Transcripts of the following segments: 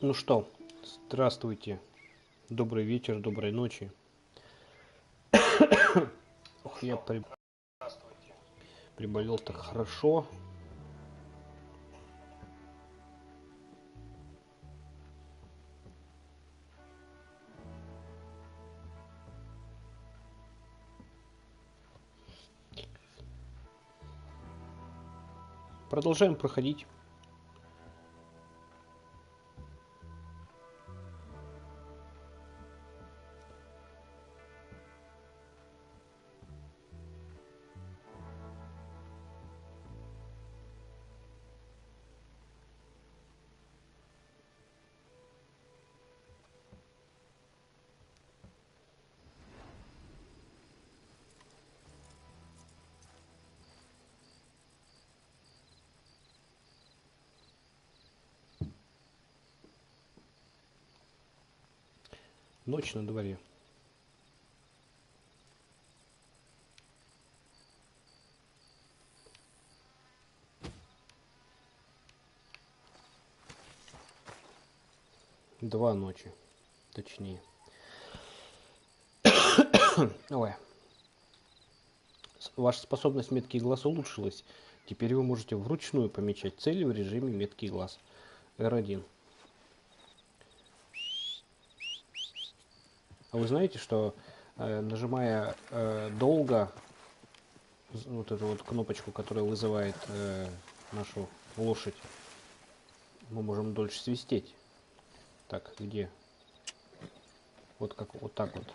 Ну что, здравствуйте, добрый вечер, доброй ночи. Ох, я приболел так хорошо. Продолжаем проходить. Ночь на дворе. Два ночи, точнее. Ой. Ваша способность меткий глаз улучшилась. Теперь вы можете вручную помечать цели в режиме меткий глаз. R1. А вы знаете, что нажимая долго вот эту вот кнопочку, которая вызывает нашу лошадь, мы можем дольше свистеть. Так, где? Вот как вот так вот.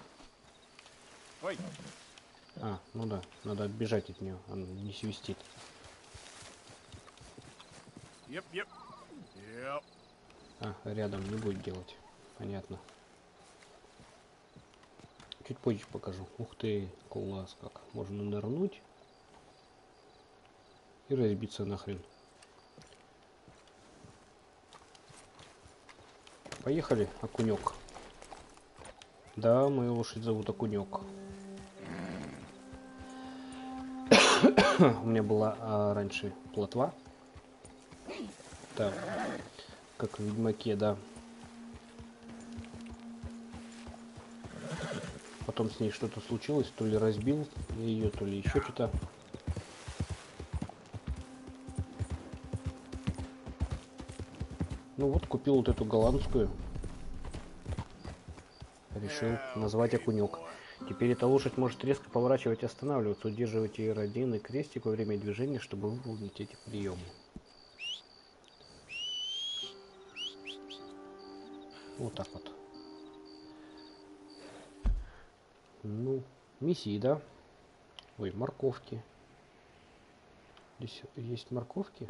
Ой. А, ну да, надо отбежать от нее, она не свистит. Yep. А, рядом не будет делать. Понятно. Чуть позже покажу. Ух ты, класс как. Можно нырнуть и разбиться нахрен. Поехали, окунек. Да, мою лошадь зовут Окунек. У меня была раньше плотва. Да, как в Ведьмаке, да. Потом с ней что-то случилось, то ли разбил я ее, то ли еще что-то. Ну вот, купил вот эту голландскую. Решил назвать Окунек. Теперь эта лошадь может резко поворачивать и останавливаться, удерживать R1 и крестик во время движения, чтобы выполнить эти приемы. Вот так вот. Ну, миссии, да? Ой, морковки. Здесь есть морковки.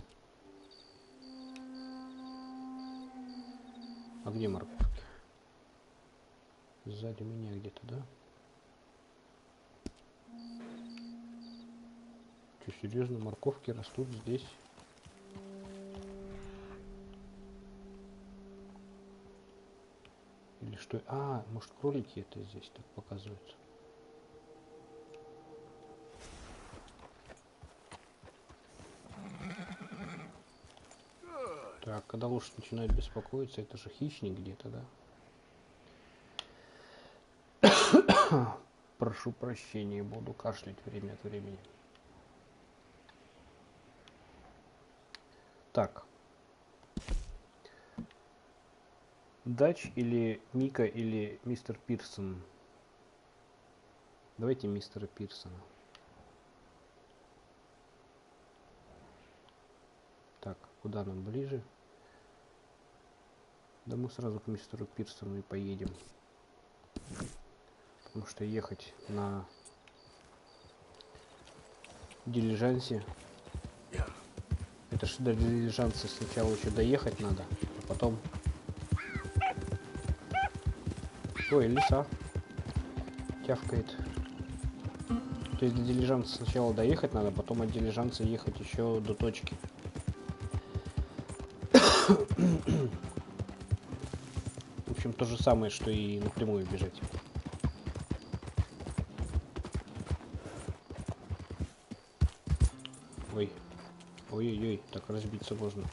А где морковки? Сзади меня где-то, да? Что, серьезно, морковки растут здесь? Или что? А, может, кролики это здесь так показываются? Так, когда лошадь начинает беспокоиться, это же хищник где-то, да? Прошу прощения, буду кашлять время от времени. Так. Дач или Мика или мистер Пирсон? Давайте мистера Пирсона. Так, куда нам ближе? Да мы сразу к мистеру Пирсону и поедем. Потому что ехать на дилижансе. Это ж до дилижанса сначала еще доехать надо, а потом... Ой, лиса тявкает. То есть до дилижанса сначала доехать надо, потом от дилижанса ехать еще до точки. В общем, то же самое, что и напрямую бежать. Ой. Ой-ой-ой, так разбиться можно.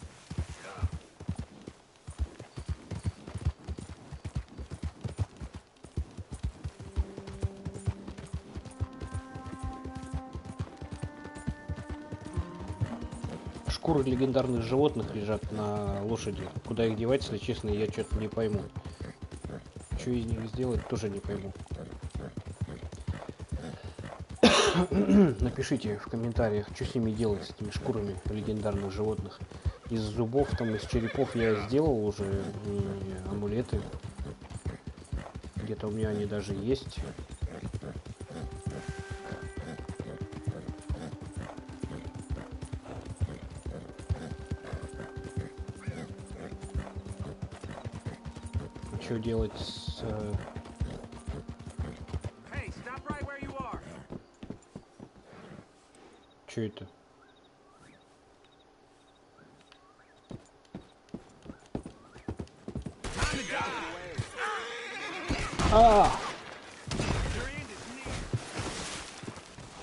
Шкуры легендарных животных лежат на лошади. Куда их девать, если честно, я что-то не пойму. Что из них сделать, тоже не пойму. Напишите в комментариях, что с ними делать, с этими шкурами легендарных животных. Из зубов, там, из черепов я сделал уже амулеты. Где-то у меня они даже есть. Что делать с... Что это?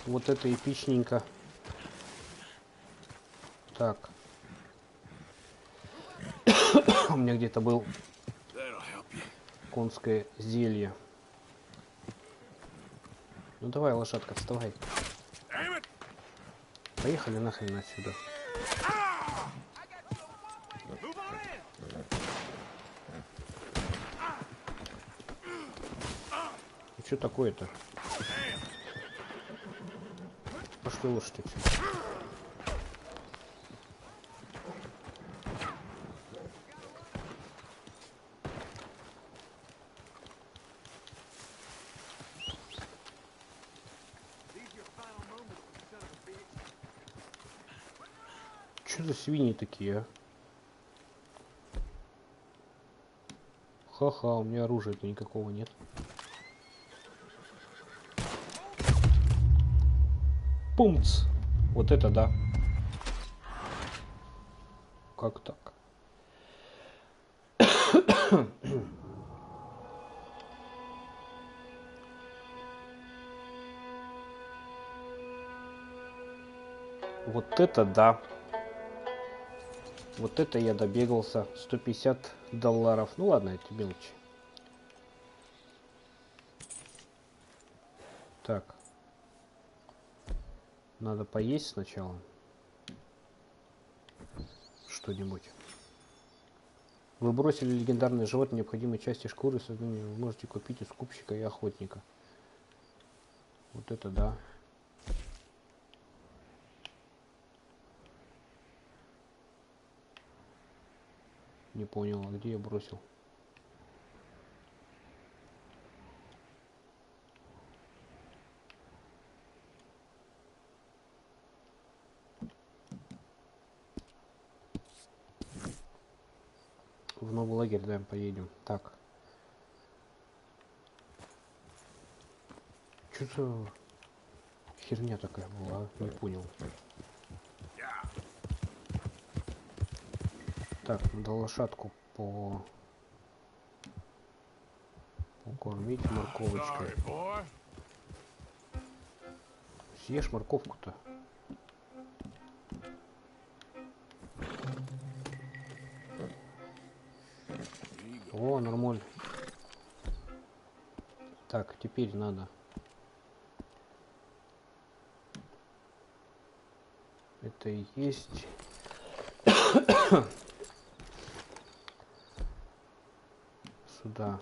Вот это эпичненько. Так. У меня где-то был конское зелье. Ну давай, лошадка, вставай. Поехали нахрен отсюда. И что такое-то? Пошли лошадь отсюда. Что за свиньи такие, а? Ха-ха, у меня оружия-то никакого нет. Пумц! Вот это да. Как так? Вот это да. Вот это я добегался. $150. Ну ладно, это мелочи. Так. Надо поесть сначала. Что-нибудь. Вы бросили легендарное животное, необходимые части шкуры, создания вы можете купить у скупщика и охотника. Вот это да. Не понял, а где я бросил? В новый лагерь, да, поедем. Так. Что-то херня такая была, не понял. Так, надо лошадку покормить морковочкой. Съешь морковку-то. О, нормально. Так, теперь надо. Это и есть. Сюда.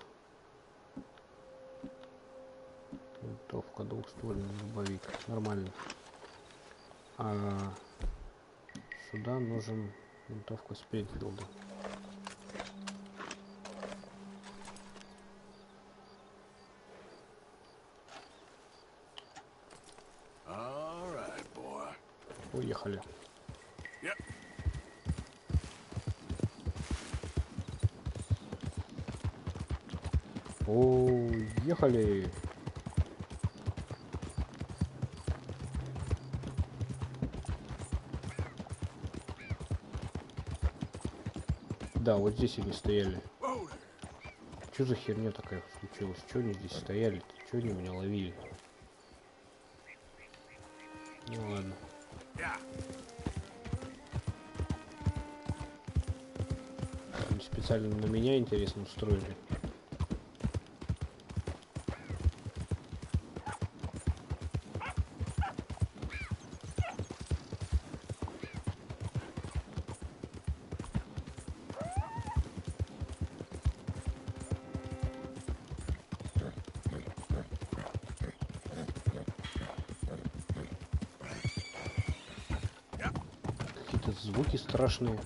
Винтовка, двухствольный дробовик. Нормально. А сюда нужен винтовка Спрингфилда. Уехали. Yep. Уехали. Да, вот здесь они стояли. Что за херня такая случилась? Что они здесь стояли? Что они меня ловили? Ну ладно. Они специально на меня, интересно, устроили. Какие-то звуки страшные.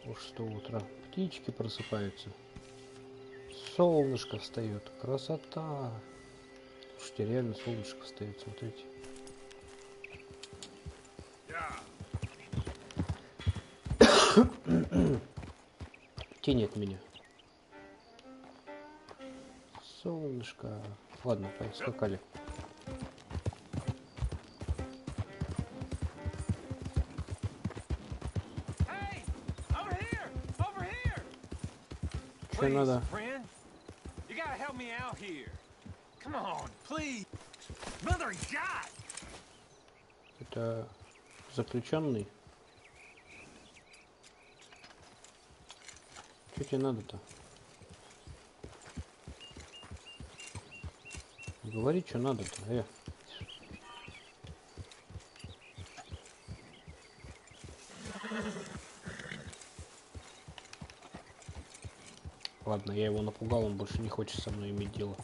Уж 6 утра. Птички просыпаются. Солнышко встает. Красота. Слушайте, реально солнышко встает, смотрите. Тень от меня. Солнышко. Ладно, поскакали. Что надо? Это заключенный? Что тебе надо-то? Говори, что надо-то, Ладно, я его напугал, он больше не хочет со мной иметь дело.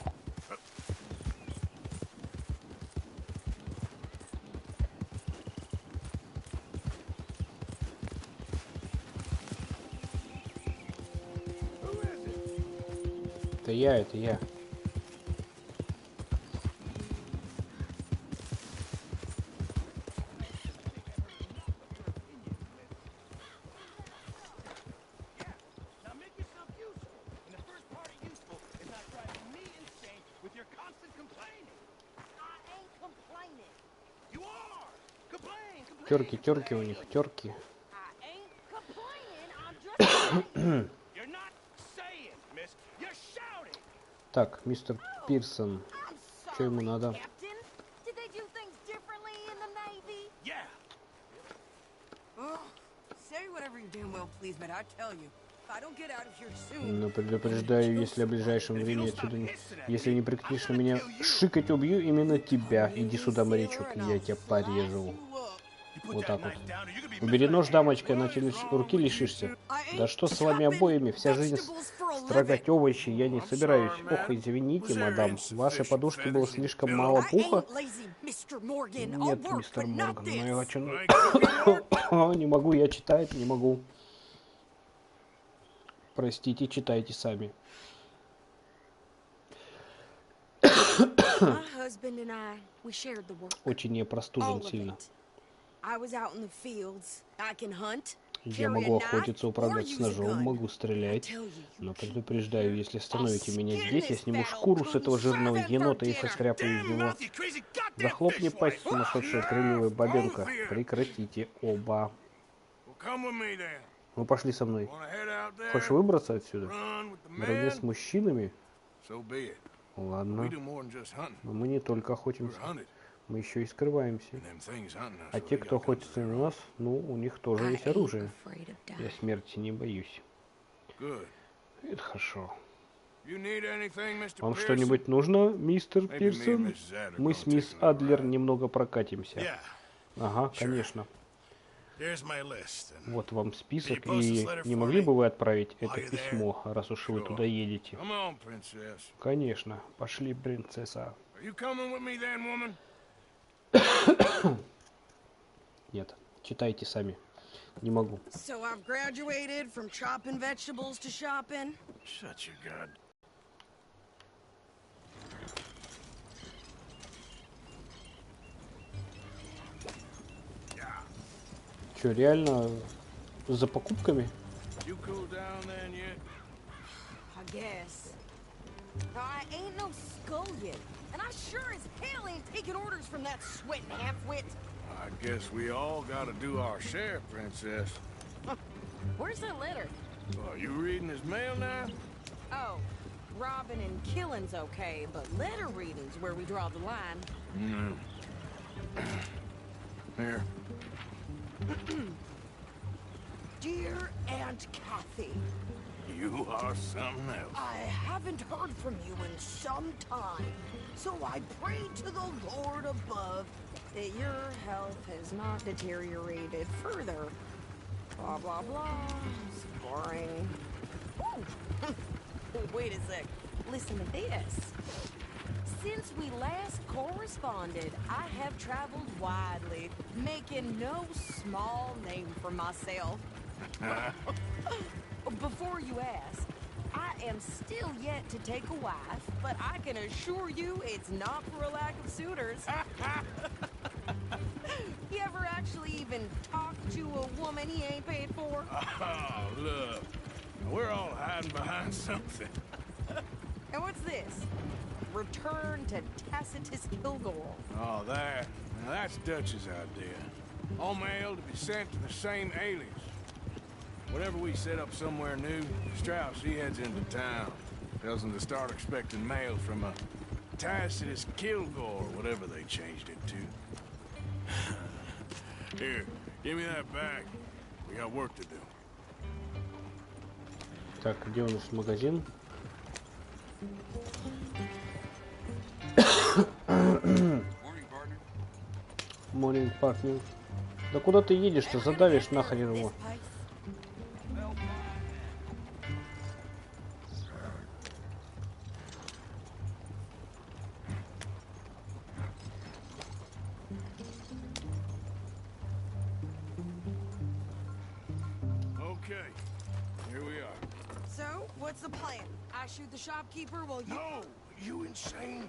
Это я. Терки у них, терки. Так, мистер Пирсон, что ему надо? Но предупреждаю, если в ближайшем времени отсюда если не прекратишь на меня шикать, убью именно тебя. Иди сюда, морячок, я тебя порежу. Вот так вот. Убери нож, дамочка, иначе руки лишишься. Да что с вами обоими? Вся жизнь строгать овощи я не собираюсь. Ох, извините, мадам. В вашей подушке было слишком мало пуха? Нет, мистер Морган, но я хочу... Не могу я читать, не могу. Простите, читайте сами. Очень я простужен сильно. Я могу охотиться, управлять с ножом, могу стрелять. Но предупреждаю, если остановите меня здесь, я сниму шкуру с этого жирного енота и состряпаю из него. Захлопни пасть, сумасшедшая крыльевая бабенка. Прекратите оба. Ну пошли со мной. Хочешь выбраться отсюда? Наравне с мужчинами? Ладно. Но мы не только охотимся. Мы еще и скрываемся. А те, кто охотится на нас, ну, у них тоже есть оружие. Я смерти не боюсь. Это хорошо. Вам что-нибудь нужно, мистер Пирсон? Мы с мисс Адлер немного прокатимся. Ага, конечно. Вот вам список, и не могли бы вы отправить это письмо, раз уж вы туда едете? Конечно. Пошли, принцесса. Нет, читайте сами. Не могу. So I've graduated from chopping vegetables to shopping. Shut your god. Че, реально за покупками? You cool down then yet? I guess. I ain't no scullion, and I sure as hell ain't taking orders from that sweating half-wit. I guess we all gotta do our share, princess. Where's that letter? Are you reading his mail now? Oh, robbing and killing's okay, but letter reading's where we draw the line. Here. Dear Aunt Kathy, You are something else. I haven't heard from you in some time, so I pray to the Lord above that your health has not deteriorated further. Blah, blah, blah. It's boring. Ooh. Wait a sec. Listen to this. Since we last corresponded, I have traveled widely, making no small name for myself. Before you ask, I am still yet to take a wife, but I can assure you it's not for a lack of suitors. You ever actually even talk to a woman he ain't paid for? Oh, look. We're all hiding behind something. And what's this? Return to Tacitus Kilgore. Oh, that. Now that's Dutch's idea. All mail to be sent to the same alias. Whenever we set up somewhere new, Strauss, he heads into town. Tells them to start expecting mail from a Tacitus Kilgore, whatever they changed it to. Here, give me that back. We got work to do. Так, где у нас магазин? Morning, partner. Да куда ты едешь-то? Задавишь нахрен его. Okay, here we are. So, what's the plan? I shoot the shopkeeper while you... No, you insane?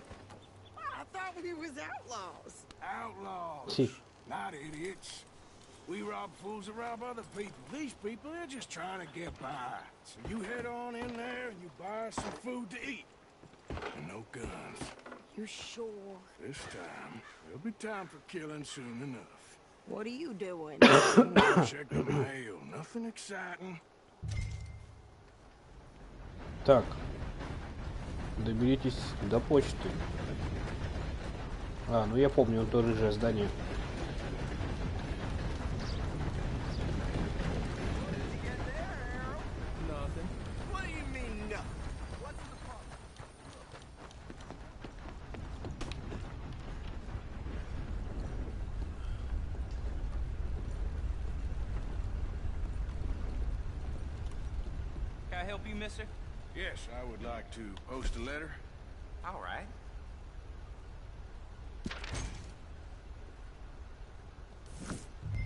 I thought we was outlaws. Outlaws, See. not idiots. We rob fools that rob other people. These people, they're just trying to get by. So you head on in there and you buy some food to eat. And no guns. You sure? This time, there'll be time for killing soon enough. What are you doing? Check the mail. Nothing exciting. Так, доберитесь до почты. А, ну я помню, то рыжее здание. What do you mean, no? What's the problem? Can I help you, mister? Yes, I would like to post a letter. All right.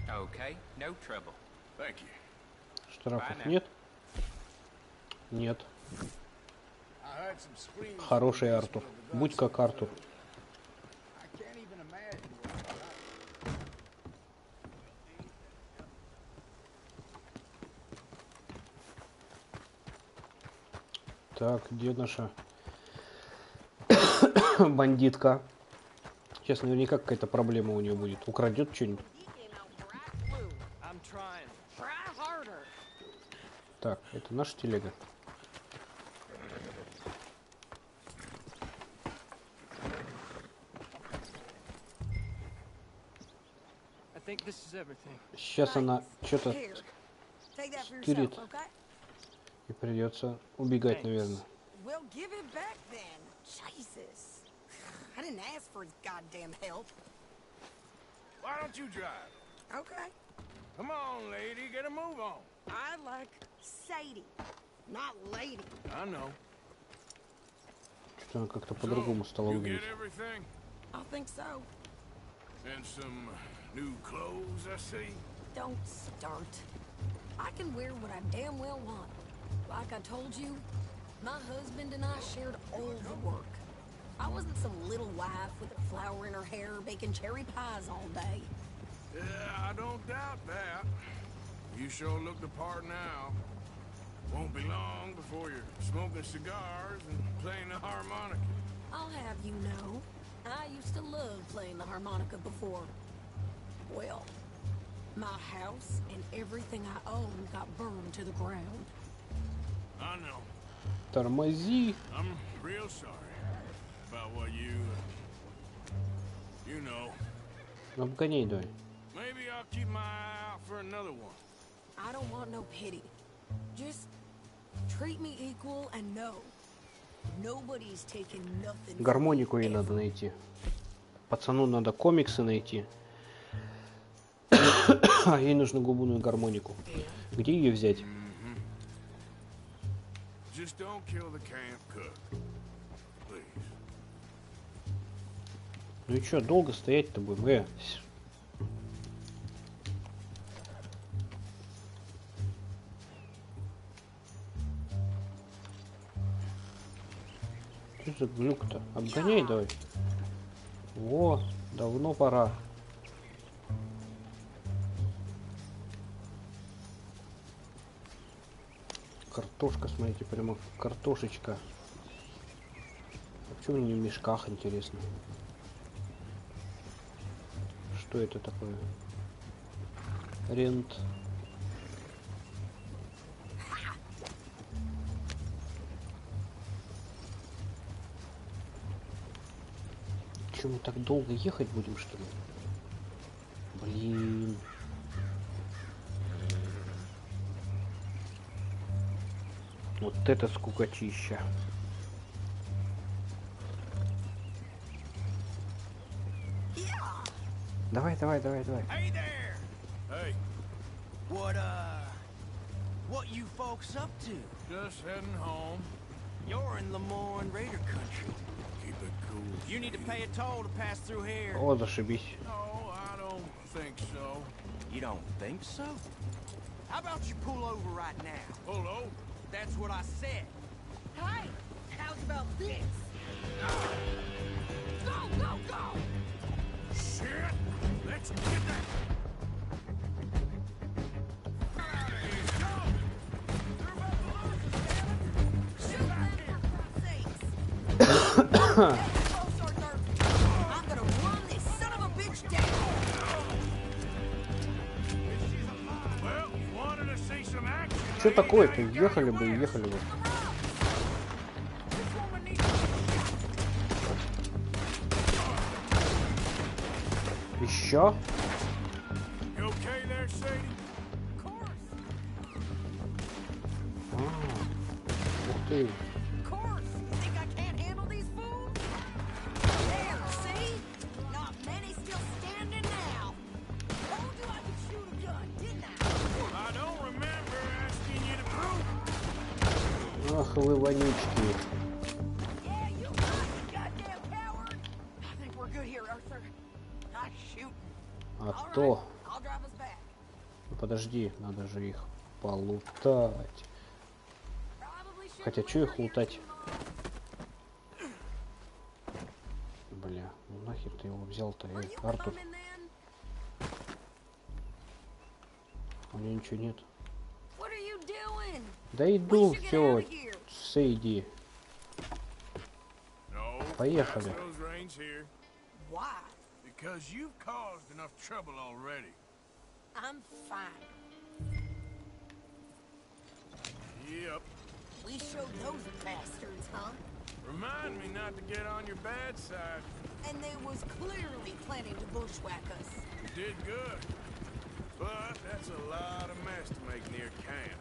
Okay, no trouble. Thank you. Штрафов нет? Нет. I heard some screams. Хороший Артур. Будь как Артур. I can't even imagine what Так, где наша бандитка? Сейчас наверняка какая-то проблема у нее будет. Украдет что-нибудь. I'm trying. Try harder. Так, это наша телега. I think this is everything. Сейчас она что-то Here. Take that for стырит. yourself, okay? И придется убегать, наверное. Well, give it back then. Jesus. I didn't ask for his goddamn help. Why don't you drive? Okay. Come on, lady, get a move on. I like Sadie, not lady. I know. Что она как-то по-другому стала You выглядеть. get everything? I think so. And some new clothes, I see. Don't start. I can wear what I damn well want. Like I told you, my husband and I shared all the work. I wasn't some little wife with a flower in her hair baking cherry pies all day. Yeah, I don't doubt that. You sure look the part now. Won't be long before you're smoking cigars and playing the harmonica. I'll have you know, I used to love playing the harmonica before. Well, my house and everything I owned got burned to the ground. I know. Тормози. I'm real sorry about what you know. Обгоняй давай. Maybe I'll keep my eye out for another one. I don't want no pity. Just treat me equal and know nobody's taking nothing. Гармонику ей надо найти. Пацану надо комиксы найти. А ей нужно губную гармонику. Где ее взять? Just don't kill the camp cook. Please. Ну и чё, долго стоять-то будем? Что за глюк-то? Обгоняй давай. Во, давно пора. Картошка, смотрите, прямо картошечка. А почему не в мешках, интересно? Что это такое? Рент. Че, мы так долго ехать будем, что ли? Блин. Вот это скукотища. Давай. Hey there! Hey, What you folks up to? just heading home. You're in Lemoyne Raider country. Keep it cool. You need to pay a toll to pass through here. О, зашибись. No, I don't think so. You don't think so? How about you pull over right now? Pull over. That's what I said. Hey, how's about this? Go! Shit! Let's get that. Shoot them for Christ's sakes. I'm gonna run this son of a bitch down. Well, wanted to see some action. Что такое-то? Ехали бы и ехали бы. Еще? You okay there, Sadie? Of course. Ух ты. Of course. You think I can't handle these fools? There, see? Not many still standing now. Told you I could shoot a gun, didn't I? I don't remember asking you to prove. Ах вы вонючки. Yeah, you got it, goddamn coward. I think we're good here, Arthur. Nice shooting. А All right, то. I'll drive us back. Подожди, надо же их полутать. Probably should Хотя, что их лутать? Бля, ну нахер ты его взял-то, Are you Артур? coming then? У него ничего нет. What are you doing? Да иду, We should get все, out of here. Сейди. No. Поехали. pass those reins here. Why? Because you've caused enough trouble already. I'm fine. Yep. We showed those bastards, huh? Remind me not to get on your bad side. And they was clearly planning to bushwhack us. You did good. But that's a lot of mess to make near camp.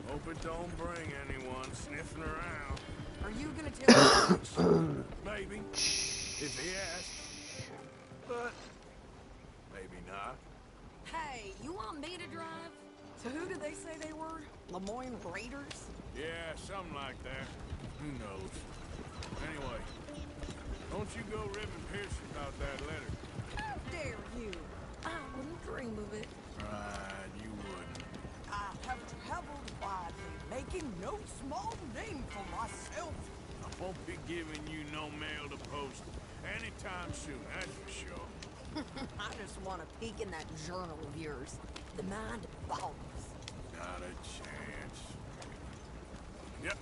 Hope it don't bring anyone sniffing around. Are you gonna tell me? Maybe. If he asks. But maybe not. Hey, you want me to drive? So who did they say they were? Lemoyne Raiders? Yeah, something like that. Who knows? Anyway, don't you go ribbing Pierce about that letter. How dare you? I wouldn't dream of it. Right. giving you no mail to post anytime soon, that's for sure. I just want a peek in that journal of yours. The mind boggles. Not a chance. Yep.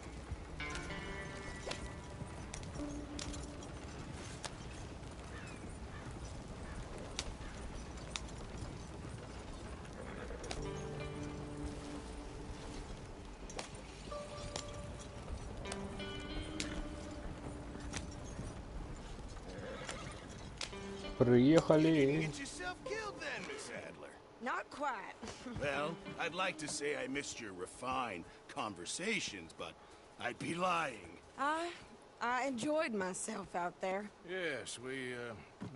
Приехали. Get yourself killed then, Miss Adler. Not quite. Well, I'd like to say I missed your refined conversations, but I'd be lying. I enjoyed myself out there. Yes,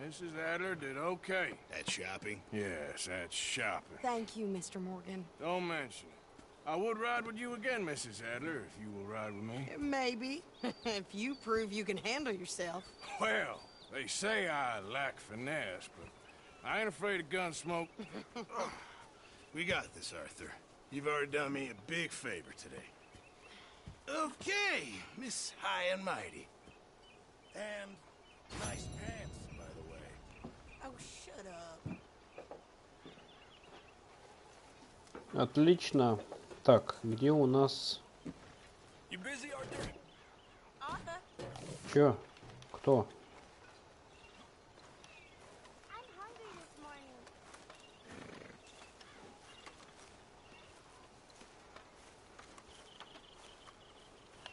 Mrs. Adler did okay. That shopping? Yes, that's shopping. Thank you, Mr. Morgan. Don't mention it. I would ride with you again, Mrs. Adler, if you will ride with me. Maybe. If you prove you can handle yourself. Well, they say I lack finesse, but I ain't afraid of gun smoke. We got this, Arthur. You've already done me a big favor today. Okay, Miss High and Mighty. And nice pants, by the way. Oh, shut up. Отлично. Так, где у нас... You busy, Arthur? Arthur? Чё? Кто? I'm hungry this morning.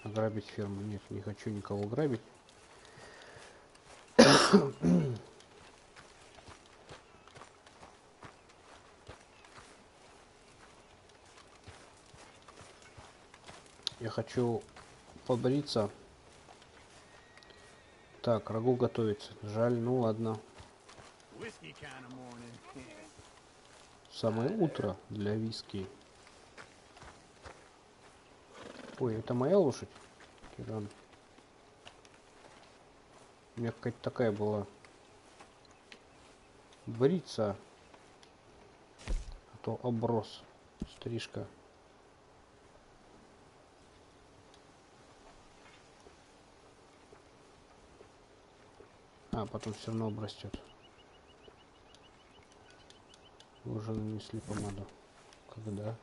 Ограбить ферму? Нет, не хочу никого грабить. Я хочу побриться. Так, рагу готовится. Жаль, ну ладно. Самое утро для виски. Ой, это моя лошадь? Киран. У меня какая-то такая была. Бриться. А то оброс. Стрижка. А, потом все равно обрастет. Вы уже нанесли помаду. Когда?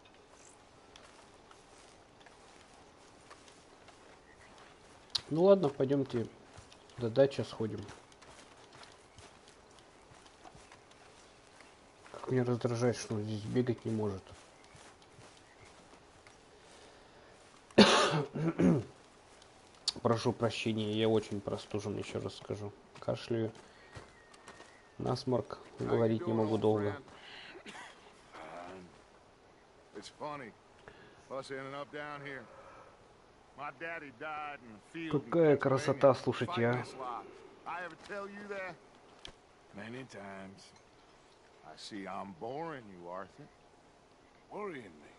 Ну ладно, пойдемте до дачи сходим. Как меня раздражает, что он здесь бегать не может. Прошу прощения, я очень простужен, еще раз скажу. Кашляю. Насморк. Говорить не могу долго. Какая красота, слушайте, а. Many times. I see I'm boring you, Arthur. Worrying me.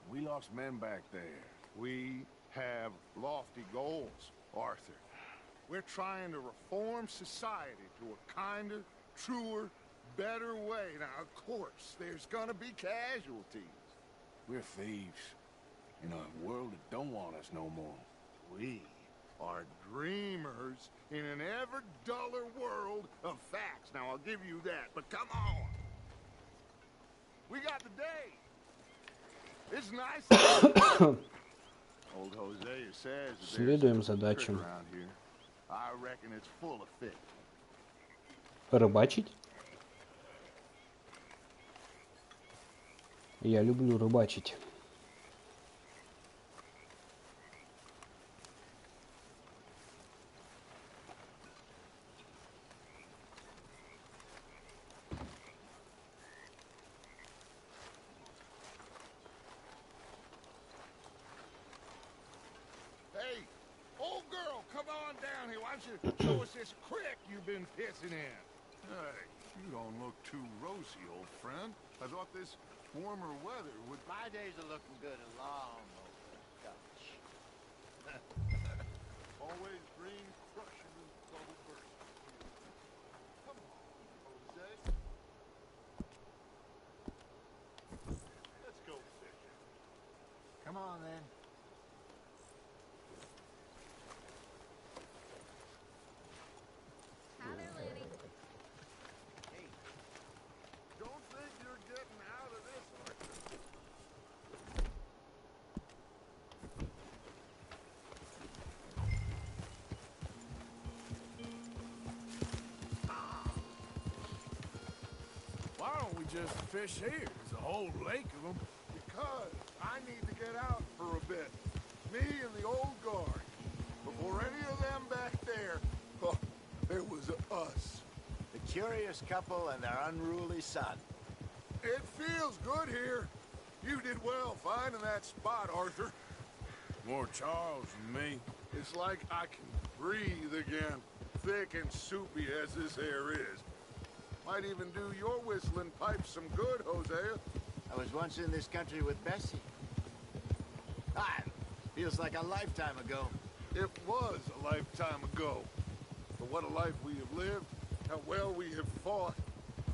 We lost men back there. We have lofty goals, Arthur. We're trying to reform society to a kinder, truer, better way. Now, of course, there's gonna be casualties. We're thieves in a world that don't want us no more. We are dreamers in an ever duller world of facts. Now, I'll give you that, but come on. We got the day. It's nice. Old Hosea says that Следуем задачам. around here. I reckon it's full of fish. Рыбачить? Я люблю рыбачить. Hey, old girl, come on down here. Why don't you show us this creek you've been pissing in? Hey, you don't look too rosy, old friend. I thought this warmer weather would... My days are looking good and long over Dutch. Always green, crushing, and double burst. Come on, Jose. Let's go fishing. Come on, then. just fish here? There's a whole lake of them. Because I need to get out for a bit. Me and the old guard. Before any of them back there, oh, there was us. The curious couple and their unruly son. It feels good here. You did well finding that spot, Arthur. More Charles than me. It's like I can breathe again, thick and soupy as this air is. Might even do your whistling pipes some good, Hosea. I was once in this country with Bessie. Ah, feels like a lifetime ago. It was a lifetime ago. But what a life we have lived, how well we have fought,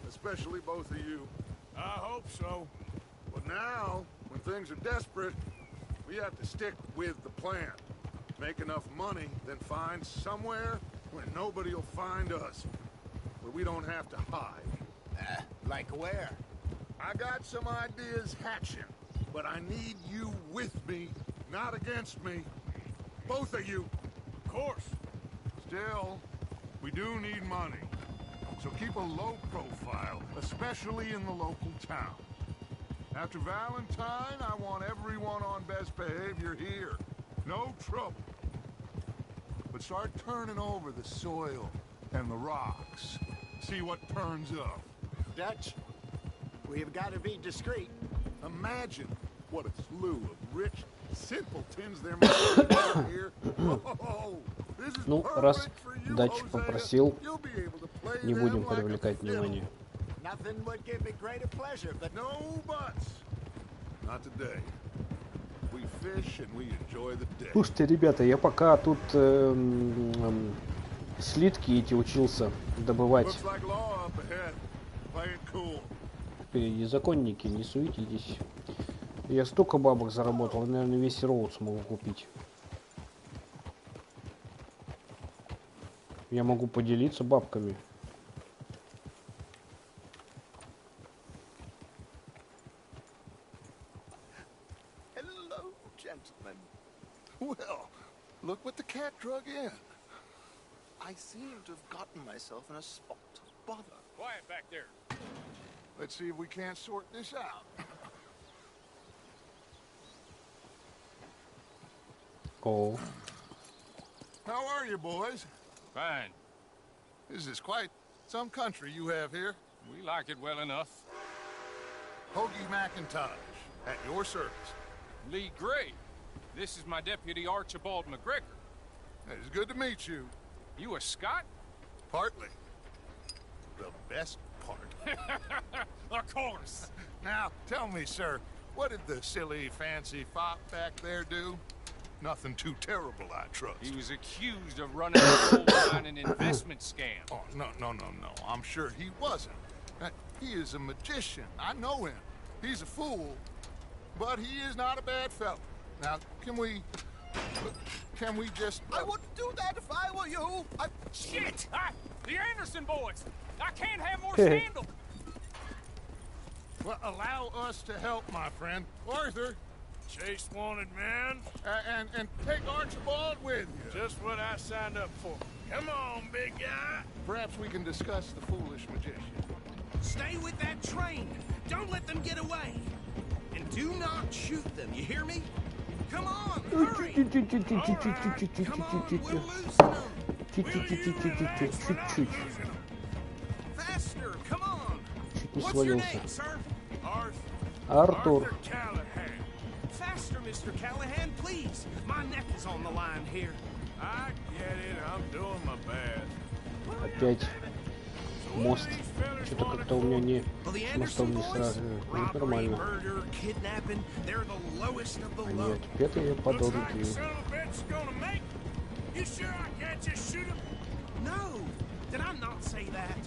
especially both of you. I hope so. But now, when things are desperate, we have to stick with the plan. Make enough money, then find somewhere where nobody will find us. Where we don't have to hide. Like where? I got some ideas hatching, but I need you with me, not against me. Both of you. Of course. Still, we do need money. So keep a low profile, especially in the local town. After Valentine, I want everyone on best behavior here. No trouble. But start turning over the soil and the rocks. See what turns up. Dutch, we've got to be discreet. Imagine what a slew of rich simpletons there might be out here. Oh, this is Ну, раз perfect for you, Дач Hosea. попросил, You'll be able to play не them будем like a привлекать fiddle. внимание. Nothing would give me greater pleasure, but No buts. Not today. We fish and we enjoy the day. Слушайте, ребята, я пока тут слитки эти учился добывать. Looks like law up ahead. Play it cool. И законники, не суетитесь. Я столько бабок заработал, наверное, весь Роудс могу купить. Я могу поделиться бабками. Hello, gentlemen. Well, look what the cat drug in. I seem to have gotten myself in a spot of bother. Quiet back there. Let's see if we can't sort this out. О, How are you, boys? Fine. This is quite some country you have here. We like it well enough. Hoagie McIntosh, at your service. Lee Gray. This is my deputy Archibald McGregor. It's good to meet you. You a Scot? Partly. The best part. Of course. Now, tell me, sir, what did the silly, fancy fop back there do? Nothing too terrible, I trust. He was accused of running a gold mine and investment scam. Oh, no. I'm sure he wasn't. He is a magician. I know him. He's a fool, but he is not a bad fellow. Now, can we just... I wouldn't do that if I were you. Shit! The Anderson boys! I can't have more scandal! Well, allow us to help, my friend. Arthur, Chase wanted man. and take Archibald with you. Just what I signed up for. Come on, big guy. Perhaps we can discuss the foolish magician. Stay with that train. Don't let them get away. And do not shoot them, you hear me? Come on, hurry! Come on, we'll loosen them. Чуть-чуть. Faster, come on. Чуть не What's your свалился. name, sir? Артур. Arthur Callahan. Faster, Mr. Callahan, please. My neck is on the line here. I get it. I'm doing my best. Опять мост. Что-то как-то у меня не Well, the с Anderson мостом не boys, сразу. Ну, robbery, нормально. murder, kidnapping, they're the lowest of the Они low. отпетые Looks like подонки. the son of a bitch is gonna make. You sure I can't just shoot him? No, did I not say that?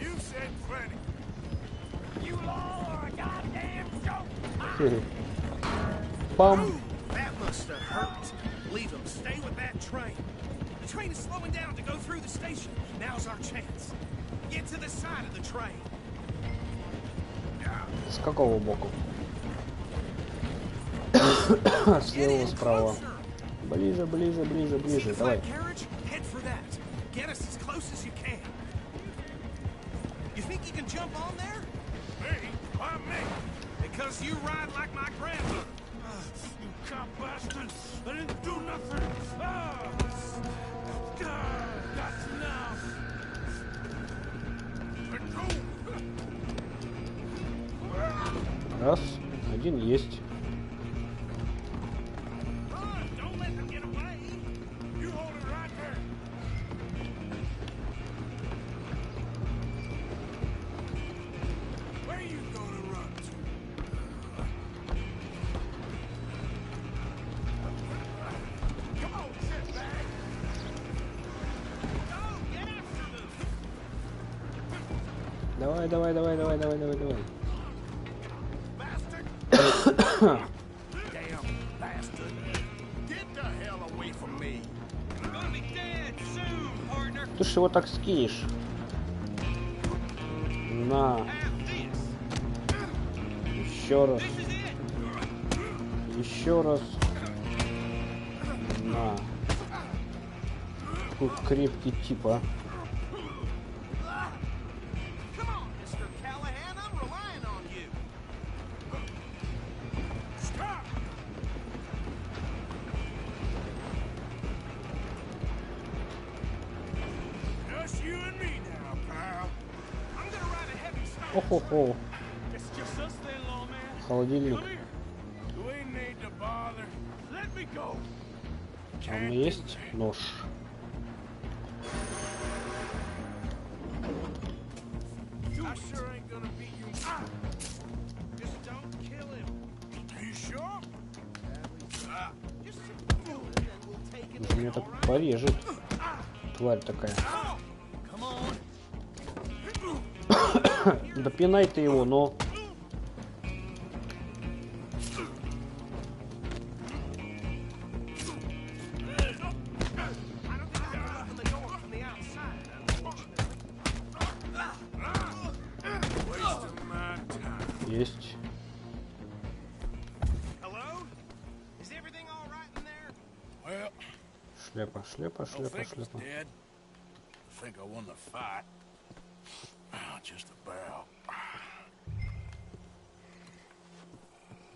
You said plenty. You are a goddamn joke. Пам! Ooh, that must have hurt. Leave them. Stay with that train. The train is slowing down to go through the station. Now's our chance. Get to the side of the train. С какого боку? Get Слева, in справа. closer. Ближе, ближе, ближе, See ближе. the Давай. flat carriage? Head for that. Get us as close as you can. You think you can jump on there? Me? Why me? Because you ride like my grandmother. You cop bastard! I didn't do nothing! That's enough! Let go! Раз, один есть. Run! Don't let them get away! You hold it right there! Where you gonna run to? Come on, sit back! Go! Get after them! Давай, давай, давай, давай, давай, давай, давай. Bastard! Damn bastard! Get the hell away from me! You're gonna be dead soon, partner! Ты ж его так скинешь. На. Have this! Еще раз. This is it! Еще раз. На. Какой крепкий тип, а. Come on, Mr. Callahan, I'm relying on you! Stop! Just you and me now, pal. I'm gonna ride a heavy snow. Охо-хо. It's just us then, lawman. Холодильник. Come here. We need to bother. Let me go. А у меня есть нож. I sure ain't gonna beat you. Just don't kill him. Are you sure? Just kill him and we'll take it. Меня так порежет. Тварь такая. Come on. Да пинай ты его, но... I don't think I can open the door from the outside, unfortunately. Wasting my time. Есть. Hello? Is everything all right in there? Well, Шляпа, шляпа, I don't шляпа, think he's шляпа. dead. I think I won the fight. Just about.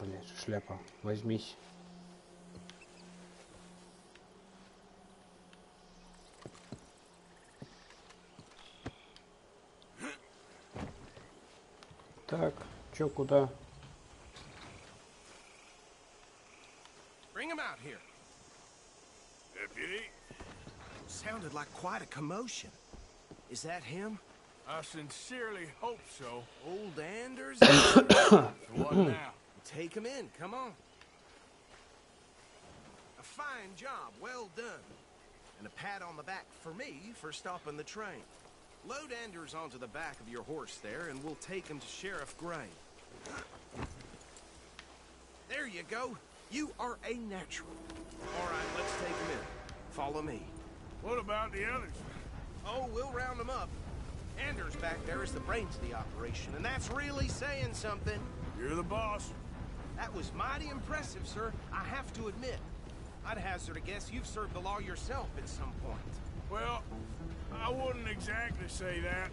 Блять, шляпа. Возьмись. Так, чё, куда? Bring him out here. Deputy? Sounded like quite a commotion. Is that him? I sincerely hope so. Old Anders? What now? Take him in, come on. A fine job, well done. And a pat on the back for me for stopping the train. Load Anders onto the back of your horse there, and we'll take him to Sheriff Gray. There you go. You are a natural. All right, let's take him in. Follow me. What about the others? Oh, we'll round them up. Anders back there is the brains of the operation, and that's really saying something. You're the boss. That was mighty impressive, sir. I have to admit. I'd hazard a guess you've served the law yourself at some point. Well, I wouldn't exactly say that.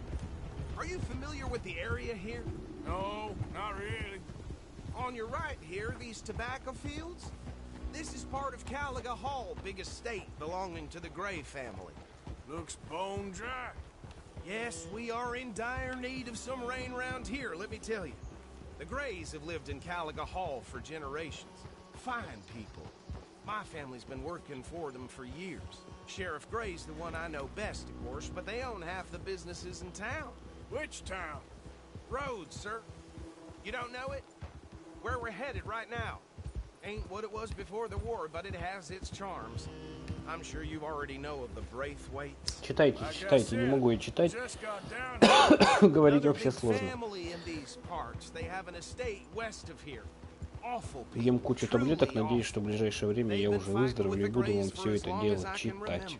Are you familiar with the area here? No, not really. On your right here, these tobacco fields? This is part of Caliga Hall, big estate belonging to the Gray family. Looks bone dry. Yes, we are in dire need of some rain round here, let me tell you. The Grays have lived in Caliga Hall for generations. Fine people. My family's been working for them for years. Sheriff Gray's the one I know best, of course, but they own half the businesses in town. Which town? Roud's, sir. You don't know it? Where we're headed right now. Ain't what it was before the war, but it has its charms. I'm sure you already know of the Braithwaites. Читайте, читайте, не могу я читать. Говорить вообще сложно. Ем кучу таблеток, надеюсь, что в ближайшее время я уже выздоровлю и буду вам все это дело читать.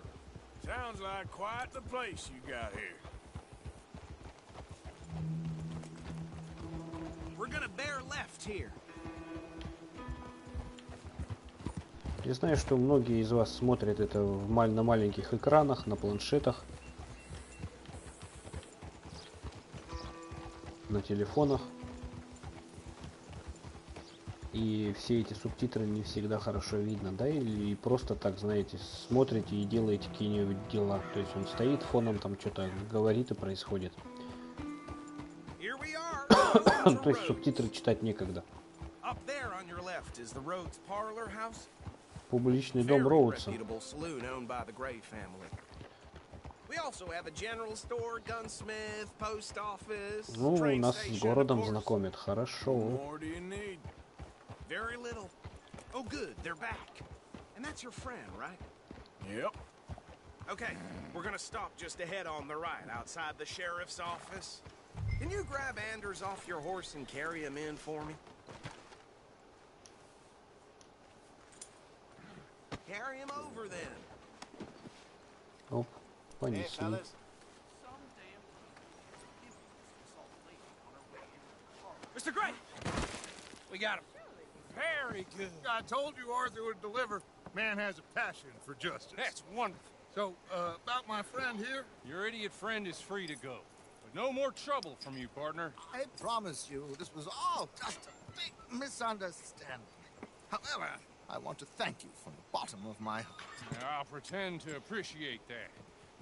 Я знаю, что многие из вас смотрят это на маленьких экранах, на планшетах, на телефонах. и все эти субтитры не всегда хорошо видно, да, или просто так, знаете, смотрите и делаете какие-нибудь дела. То есть он стоит фоном, там что-то говорит и происходит. Here we are. То есть субтитры читать некогда. Up there on your left is the Road's parlor house. Публичный дом Very Роудса. reputable saloon owned by the Gray family. We also have a general store, gunsmith, post office, Ну, train нас с station, of городом course. знакомят. Хорошо. More do you need? Very little. Oh, good, they're back. And that's your friend, right? Yep. Okay, we're gonna stop just ahead on the right, outside the sheriff's office. Can you grab Anders off your horse and carry him in for me? Carry him over then. Оп, понесли. Mr. Gray! We got him. Very good. I told you Arthur would deliver. Man has a passion for justice. That's wonderful. So, about my friend here? Your idiot friend is free to go. But no more trouble from you, partner. I promise you, this was all just a big misunderstanding. However, I want to thank you from the bottom of my heart. Now, I'll pretend to appreciate that.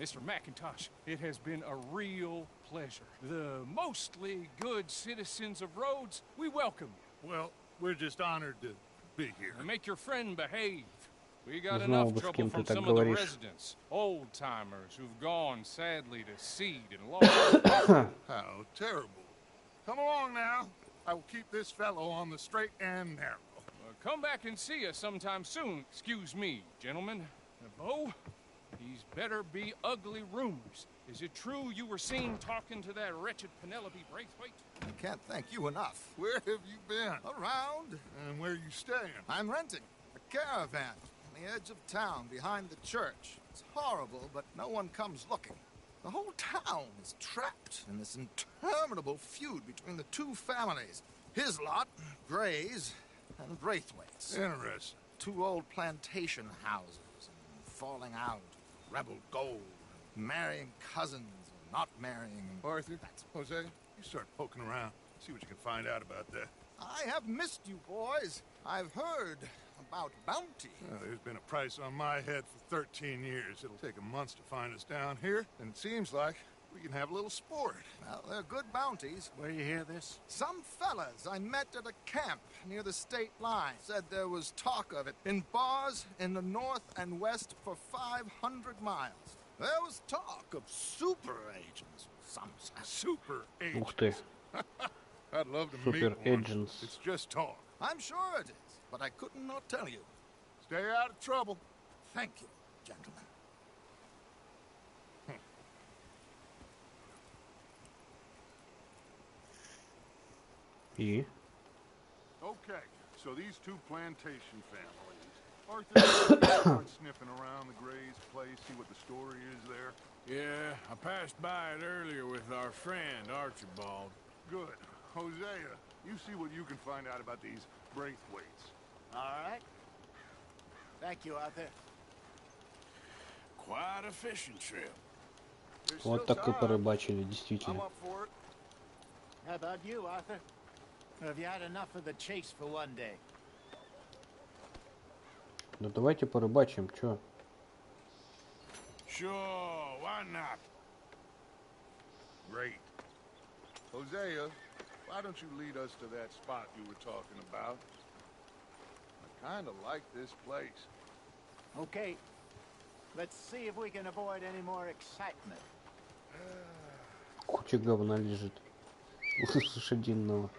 Mr. McIntosh, it has been a real pleasure. The mostly good citizens of Rhodes, we welcome you. Well, we're just honored to be here. And make your friend behave. We got Знал enough бы, с trouble кем ты from так some of the говоришь. residents, old-timers who've gone, sadly, to seed and lost. How terrible. Come along now. I will keep this fellow on the straight and narrow. Come back and see us sometime soon. Excuse me, gentlemen. Bo, these better be ugly rumors. Is it true you were seen talking to that wretched Penelope Braithwaite? I can't thank you enough. Where have you been? Around, And where you staying? I'm renting a caravan on the edge of town behind the church. It's horrible, but no one comes looking. The whole town is trapped in this interminable feud between the two families. His lot, Gray's, and Braithwaite's. Interesting. Two old plantation houses, and falling out, rebel gold, marrying cousins, and not marrying. Arthur, Jose, you start poking around. See what you can find out about that. I have missed you, boys. I've heard about bounty. Well, there's been a price on my head for 13 years. It'll take 'em months to find us down here, and it seems like we can have a little sport. Well, they're good bounties. Where you hear this? Some fellas I met at a camp near the state line said there was talk of it in bars in the north and west for 500 miles. There was talk of super agents, some said. Super Ух agents. ты. I'd love to Super meet one. agents. It's just talk. I'm sure it is, but I couldn't not tell you. Stay out of trouble. Thank you, gentlemen. И? Okay, so these two plantation families. Arthur, start sniffing around the Gray's place, see what the story is there. Yeah, I passed by it earlier with our friend, Archibald. Good. Hosea, you see what you can find out about these Braithwaites. All right. Thank you, Arthur. Quite a fishing trip. There's Вот still так и time. порыбачили, I'm действительно. up for it. How about you, Arthur? Or have you had enough of the chase for one day? Ну давайте порыбачим, чё? Sure, why not? Great. Hosea, why don't you lead us to that spot you were talking about? I kind of like this place. Okay. Let's see if we can avoid any more excitement. Куча говна лежит. Лошадиного.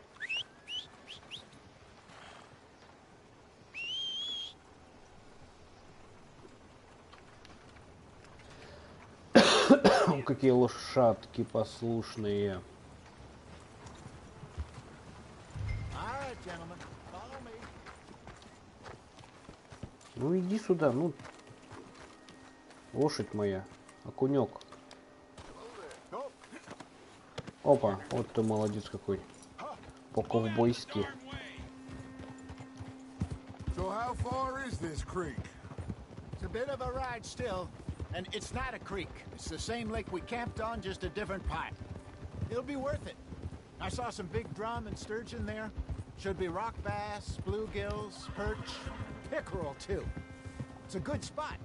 Какие лошадки послушные. All right, gentlemen. Follow me. Ну иди сюда, ну. Лошадь моя. Окунек. Опа, вот ты молодец какой. По-ковбойски. So how far is this creek? It's a bit of a ride still. And it's not a creek. It's the same lake we camped on, just a different part. It'll be worth it. I saw some big drum and sturgeon there. Should be rock bass, bluegills, perch, pickerel too. It's a good spot.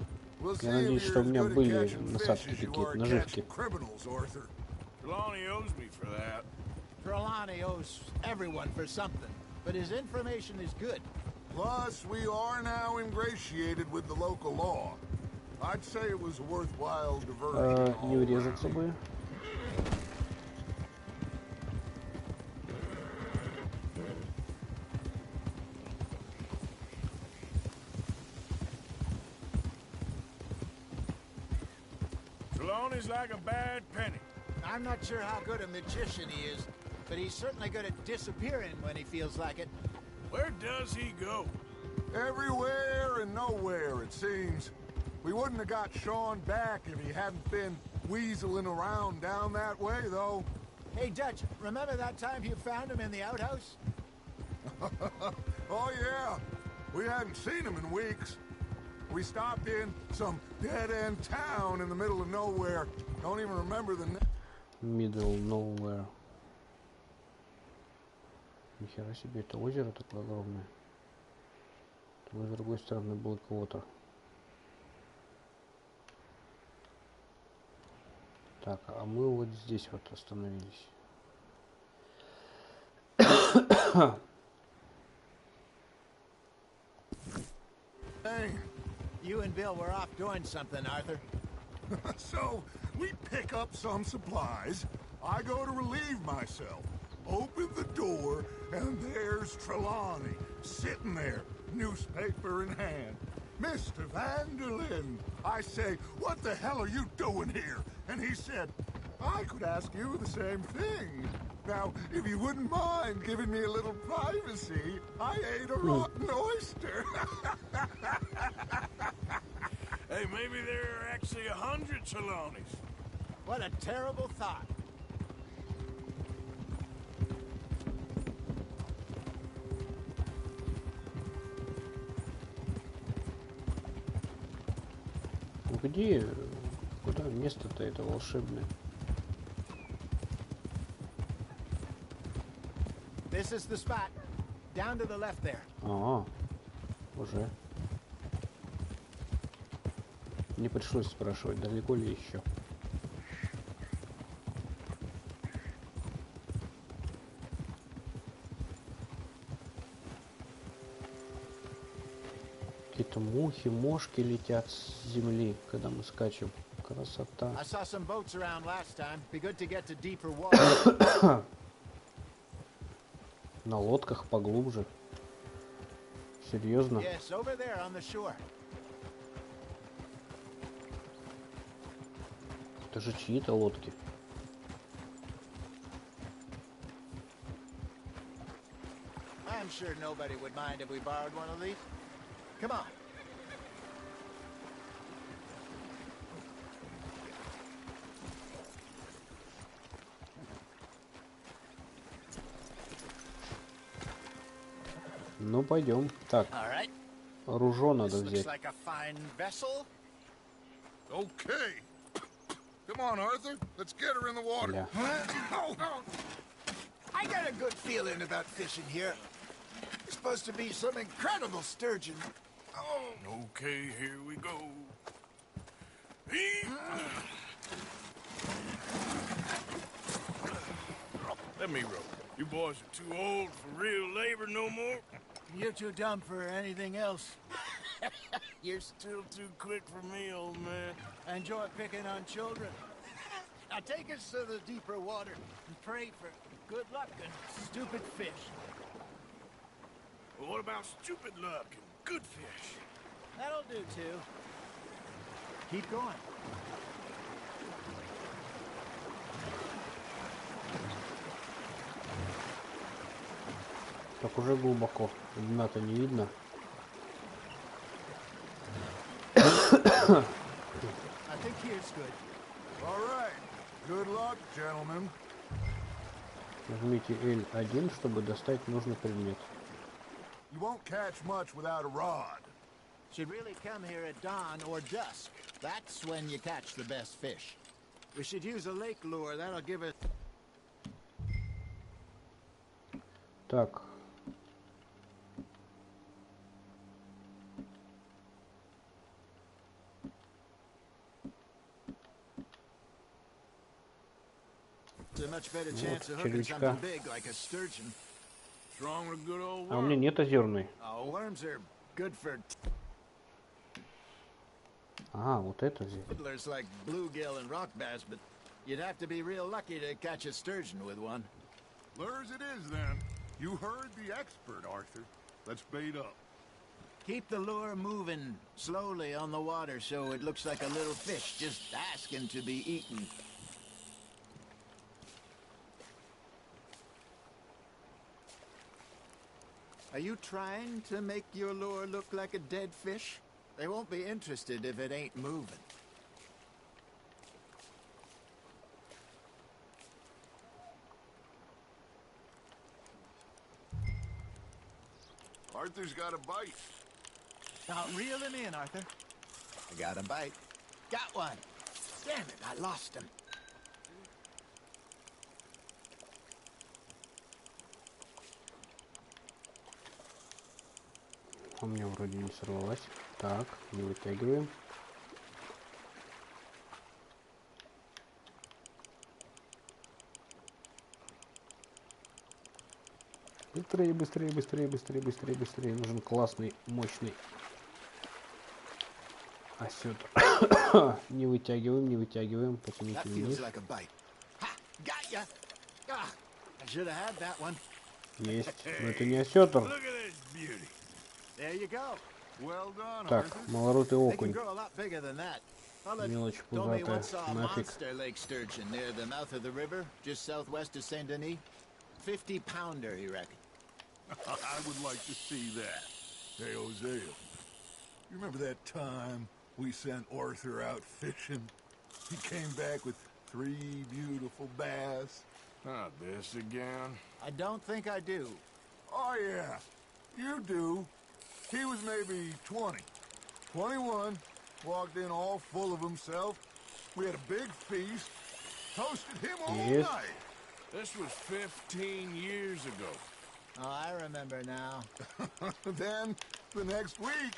We'll see Я if надеюсь, you're что у as меня good at были catching насадки fish as you какие-то, are наживки. catching criminals, Arthur. Trelawney owes me for that. Trelawney owes everyone for something, but his information is good. Plus, we are now ingratiated with the local law. I'd say it was a worthwhile diversion. Не урезаться бы. Trelawney's like a bad penny. I'm not sure how good a magician he is, but he's certainly good at disappearing when he feels like it. Where does he go? Everywhere and nowhere, it seems. We wouldn't have got Sean back if he hadn't been weaseling around down that way, though. Hey, Dutch, remember that time you found him in the outhouse? Oh, yeah. We hadn't seen him in weeks. We stopped in some dead-end town in the middle of nowhere. Don't even remember the name. Middle nowhere. Нихера себе, это озеро такое огромное. Там с другой стороны Blackwater. Так, а мы вот здесь вот остановились. Hey. You and Bill were off doing something, Arthur. So, we pick up some supplies. I go to relieve myself. Open the door, and there's Trelawney, sitting there, newspaper in hand. Mr. Vanderlyn. I say, what the hell are you doing here? And he said, I could ask you the same thing. Now, if you wouldn't mind giving me a little privacy, I ate a rotten oyster. Hey, maybe there are actually 100 Trelawneys. What a terrible thought. Где? Куда место-то это волшебное? This is the spot. Down to the left there. Ага, уже. Не пришлось спрашивать, далеко ли еще. Какие-то мухи, мошки летят с земли, когда мы скачем. Красота. I saw some boats around last time. Be good to get to deeper water. На лодках поглубже. Серьезно? Yes, over there on the shore. Это же чьи-то лодки. I'm sure nobody would mind if we borrowed one of these. Come on. Ну, пойдем. Так, All right. ружо надо This looks взять. like a fine vessel. Okay. Come on, Arthur. Let's get her in the water. Бля. I got a good feeling about fishing here. There's supposed to be some incredible sturgeon. Okay, here we go. Let me row. You boys are too old for real labor no more. You're too dumb for anything else. You're still too quick for me, old man. Enjoy picking on children. Now take us to the deeper water and pray for good luck and stupid fish. Well, what about stupid luck and good fish? That'll do too. Keep going. Так, уже глубоко. Дна-то не видно. I think here's good. All right. Good luck, gentlemen. Нажмите L1, чтобы достать нужный предмет. You won't catch much without a rod. Should really come here at dawn or dusk. That's when you catch the best fish. We should use a lake lure. That'll give us... Так, much better Вот, chance of hooking червячка. something big like a sturgeon. Strong with a good old А у меня worm. нет озерной. Oh, worms are good for Ага, вот это здесь. toddlers like bluegill and rock bass, but you'd have to be real lucky to catch a sturgeon with one. Lures it is, then. You heard the expert, Arthur. Let's bait up. Keep the lure moving slowly on the water so it looks like a little fish just asking to be eaten. Are you trying to make your lure look like a dead fish? They won't be interested if it ain't moving. Arthur's got a bite. Now reel him in, Arthur. I got a bite. Got one. Damn it, I lost him. У меня вроде не сорвалась. Так, не вытягиваем. Быстрее, быстрее, быстрее, быстрее, быстрее, быстрее. Нужен классный, мощный осетр. Не вытягиваем, не вытягиваем. Потяните That вниз. feels like a bite. Ha! Got ya! Ah, I should have had that one. Есть. Но это не осетр. Look at this beauty. There you go. Well done, Так, Arthur. малоротый They can окунь. grow a lot bigger than that. Fella Мелочь told me пузатая. once saw a Нафиг. monster lake sturgeon near the mouth of the river, just southwest of Saint Denis. 50-pounder, he reckoned. I would like to see that. Hey, Hosea. You remember that time we sent Arthur out fishing? He came back with 3 beautiful bass. Not this again. I don't think I do. Oh, yeah. You do. He was maybe 20. 21. Walked in all full of himself. We had a big feast. Toasted him all Yes. night. This was 15 years ago. Oh, I remember now. Then, the next week,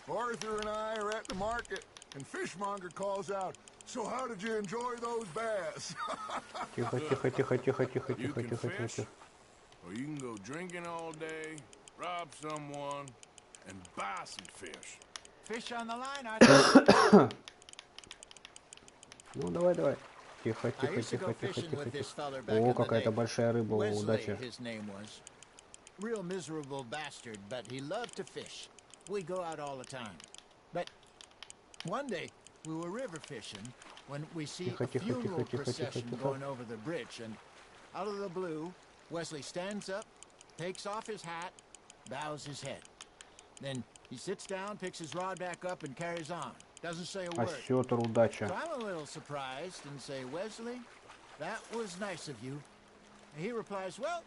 Arthur and I are at the market, and Fishmonger calls out, "So how did you enjoy those bass?" Тихо, тихо, тихо, тихо, тихо, You тихо, can тихо, fish, тихо. or you can go drinking all day, rob someone, and buy some fish. Fish on the line, Arthur. Ну, давай, давай. Тихо, I тихо, used to тихо, go тихо, fishing тихо, with this тихо. feller back in О, the какая-то day. большая рыба, Wesley, удача. his name was. Real miserable bastard, but he loved to fish. We'd go out all the time. But one day, we were river fishing when we see Тихо, a тихо, funeral тихо, тихо, procession тихо, тихо. going over the bridge, and out of the blue, Wesley stands up, takes off his hat, bows his head. Then he sits down, picks his rod back up, and carries on. Doesn't say a word. Осетр, удача. So I'm a little surprised and say, "Wesley, that was nice of you." And he replies, "Well,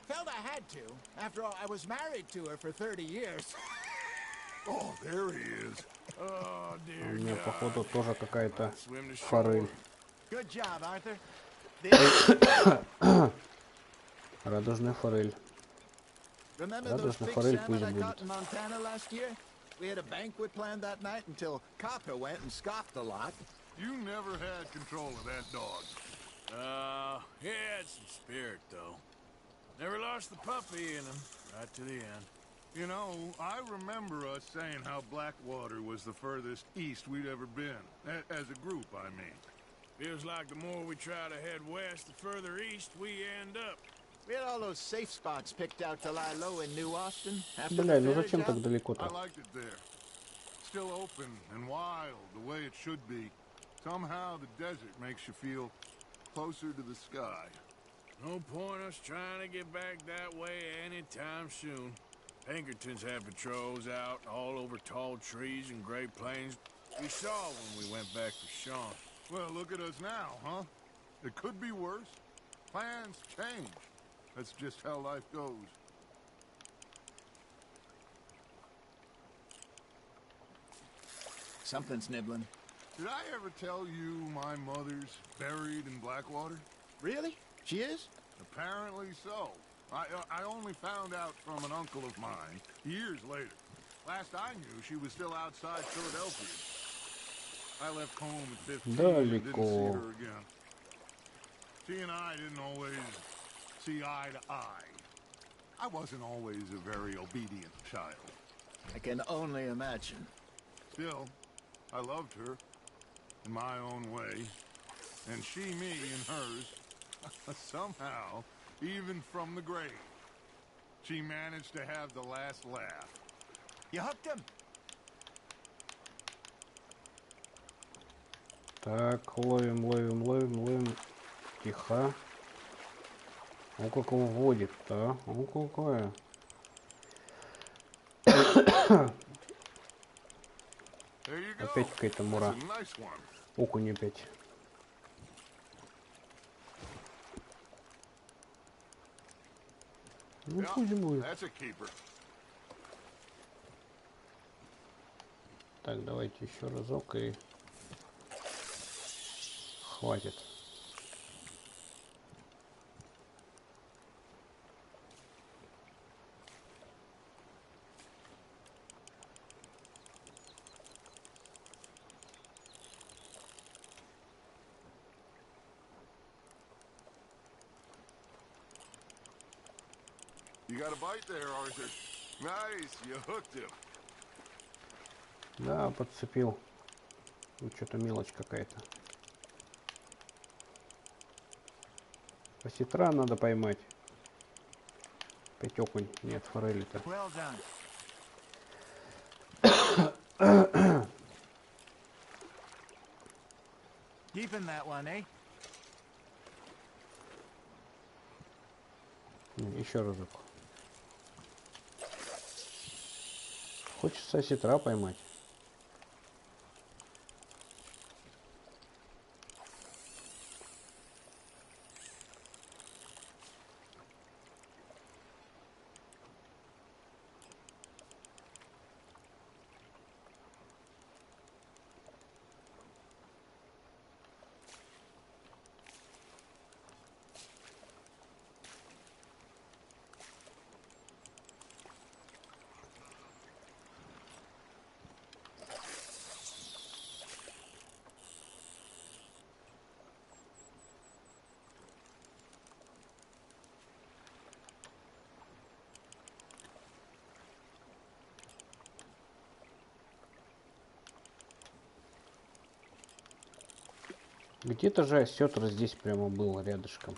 felt I had to. After all, I was married to her for 30 years. Oh, there he is. Oh, У dear меня, God. походу, тоже какая-то Swim to shore. форель. Good job, Arthur." Радужная форель. Remember That those doesn't big форель salmon пусть I будет. caught in Montana last year? We had a banquet planned that night until Copper went and scoffed a lot. You never had control of that dog. He had some spirit, though. Never lost the puppy in him, right to the end. You know, I remember us saying how Blackwater was the furthest east we'd ever been. As a group, I mean. Feels like the more we try to head west, the further east we end up. We had all those safe spots picked out to lie low in New Austin. After Бля, the ну ferry зачем job. так I далеко-то? liked it there. Still open and wild, the way it should be. Somehow the desert makes you feel closer to the sky. No point us trying to get back that way anytime soon. Pinkertons have patrols out all over tall trees and Great Plains. We saw when we went back for Sean. Well, look at us now, huh? It could be worse. Plans change. That's just how life goes. Something's nibbling. Did I ever tell you my mother's buried in Blackwater? Really? She is? Apparently so. I only found out from an uncle of mine years later. Last I knew, she was still outside Philadelphia. I left home at 15 and didn't see Далеко. her again. She and I didn't always see eye to eye. I wasn't always a very obedient child. I can only imagine. Still, I loved her in my own way, and she me in hers. Somehow, even from the grave, she managed to have the last laugh. You hooked him? Так, ловим, ловим, ловим, ловим. Тихо. О, как его водит-то, а? О, какая. Опять какая-то мура. Окунь опять. Ну, пусть будет. Так, давайте еще разок и хватит. You got a bite there, Arthur. Nice, you hooked him. Да, подцепил. Ну, что-то мелочь какая-то. Осетра надо поймать. Опять окунь. Нет, форели-то. Well done. Deepen that one, eh? Еще разок. Хочется осетра поймать. Где-то же осетр здесь прямо был рядышком.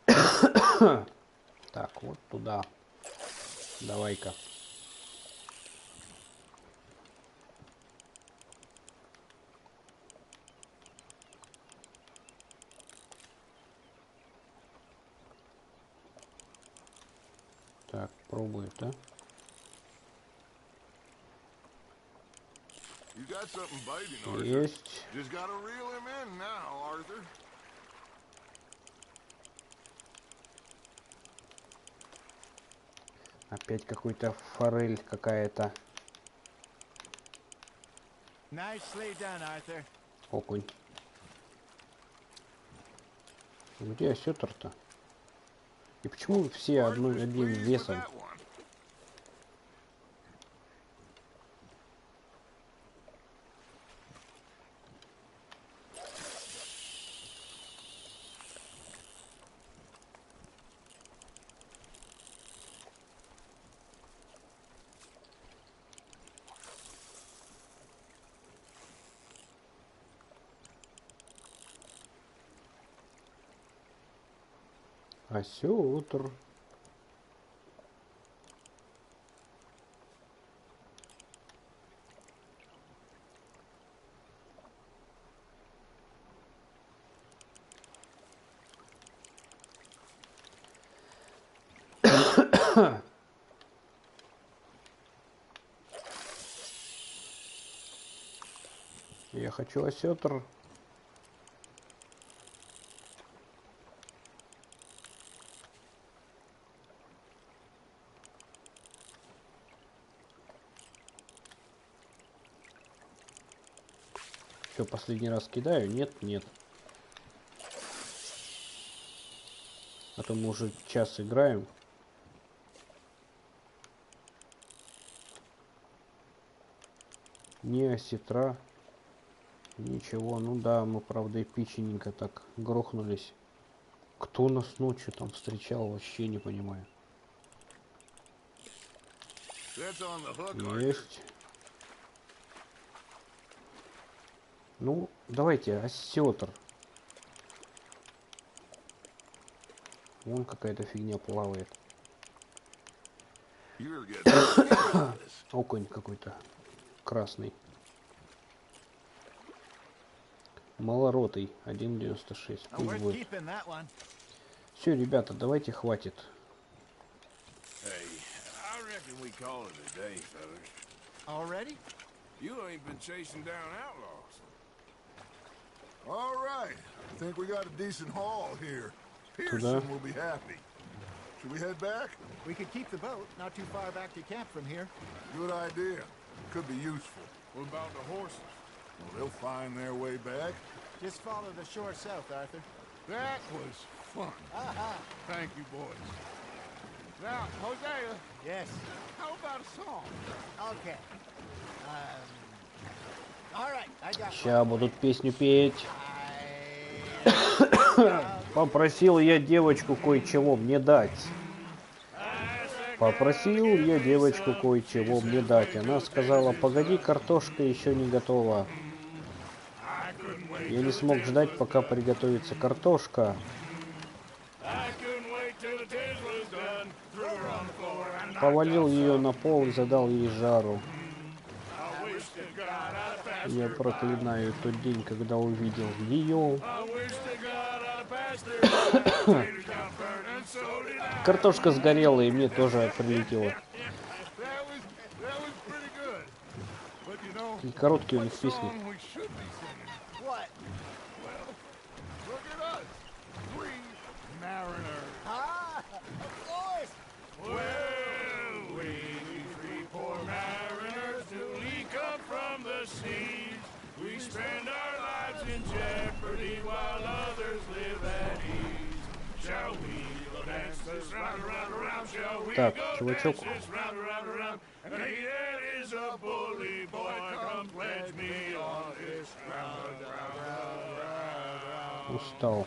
Так, вот туда. Давай-ка. Так, пробует, да? Есть. Опять какой-то форель какая-то. Окунь. Где осетр-то? И почему все одним весом? Осетр. Я хочу осетр. Что, последний раз кидаю? Нет, нет. А то мы уже час играем. Ни осетра. Ничего, ну да, мы, правда, эпичненько так грохнулись. Кто нас ночью там встречал, вообще не понимаю. Есть. Ну, давайте, осетр. Вон какая-то фигня плавает. Окунь какой-то красный. Малоротый, 1.96. Пусть будет. Все, ребята, давайте хватит. We call it a day, fellas. Already? You ain't been chasing down outlaws. All right. I think we got a decent haul here. Pearson will be happy. Should we head back? We could keep the boat, not too far back to camp from here. Good idea. Could be useful. What about the horses? Well, they'll find their way back. Just follow the shore south, Arthur. That was fun. Thank you, boys. Now, Hosea. Yes. How about a song? Okay. All right, I got Ща будут песню петь. Попросил я девочку кое-чего мне дать. Попросил я девочку кое-чего мне дать. Она сказала, погоди, картошка еще не готова. Я не смог ждать, пока приготовится картошка. Повалил ее на пол и задал ей жару. Я проклинаю тот день, когда увидел ее. Картошка сгорела, и мне тоже прилетело. И короткие у них песни. Так, чувачок. Устал.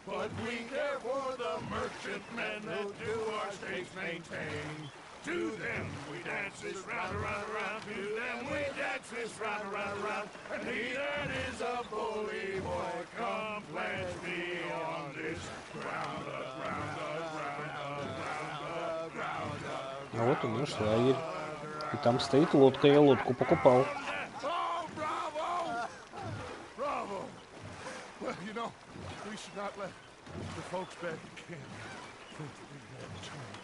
But we care for the merchantmen that do our states maintain. To them we dance this round, around, around. To them we dance this round, around, around. And he that is a bully boy, come pledge me on this ground up, ground up, ground up, ground up, ground up. А вот и наш лагерь. И там стоит лодка, я лодку покупал. Not let the folks back at camp think that we had a chance.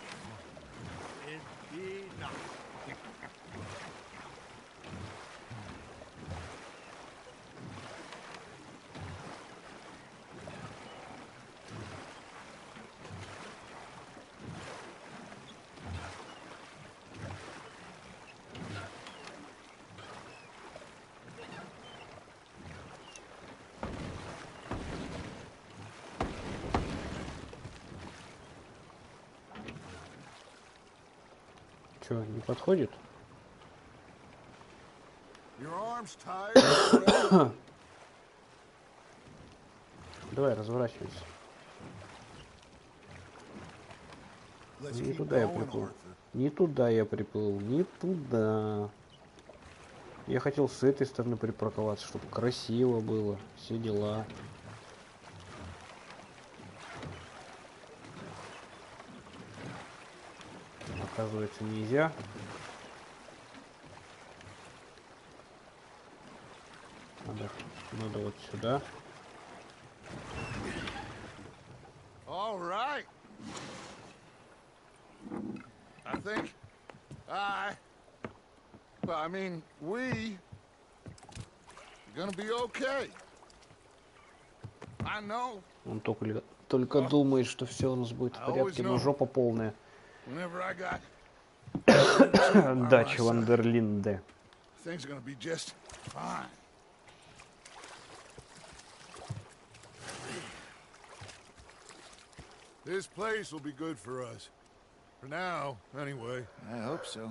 Indeed not. Че, не подходит? Давай, разворачивайся. Не туда я приплыл. Не туда я приплыл. Не туда. Я хотел с этой стороны припарковаться, чтобы красиво было. Все дела. Оказывается, нельзя. Надо вот сюда. All right. I think I mean, we gonna be okay. I know. Он только думает, что все у нас будет в порядке, но жопа полная. Дача Вандерлинде. Things are gonna be just fine. This place will be good for us. For now, anyway. I hope so.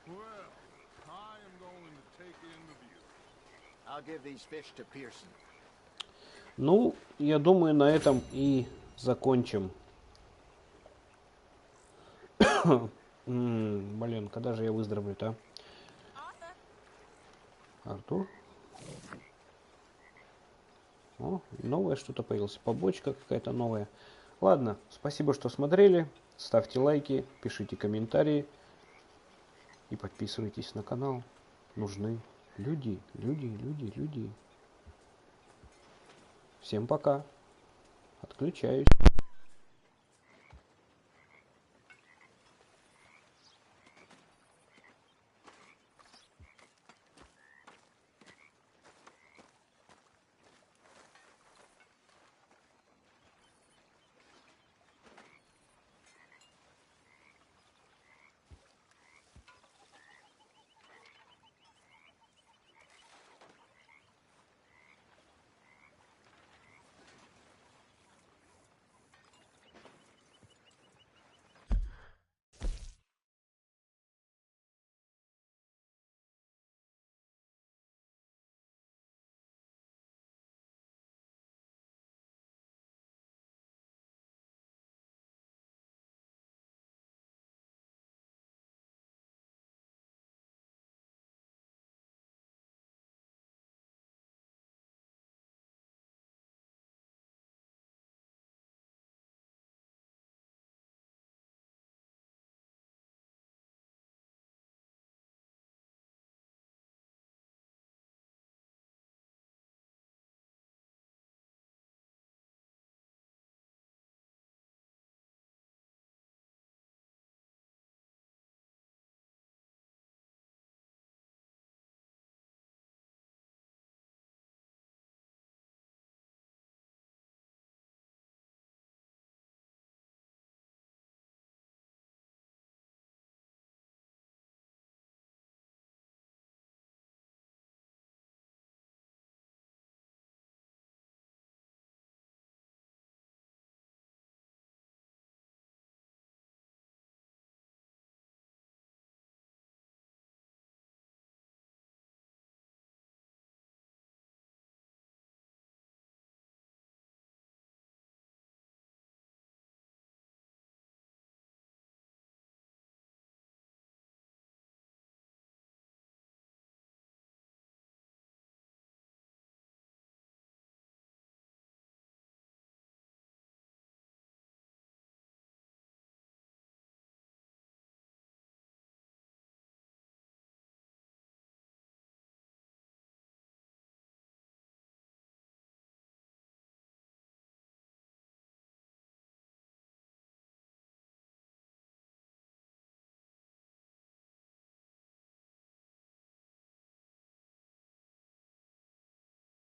Well, I am going to take in the view. I'll give these fish to Pearson. Ну, я думаю, на этом и закончим. Блин, когда же я выздоровлю-то? Артур? О, новое что-то появилось. Побочка какая-то новая. Ладно, спасибо, что смотрели. Ставьте лайки, пишите комментарии. И подписывайтесь на канал. Нужны люди. Всем пока. Отключаюсь.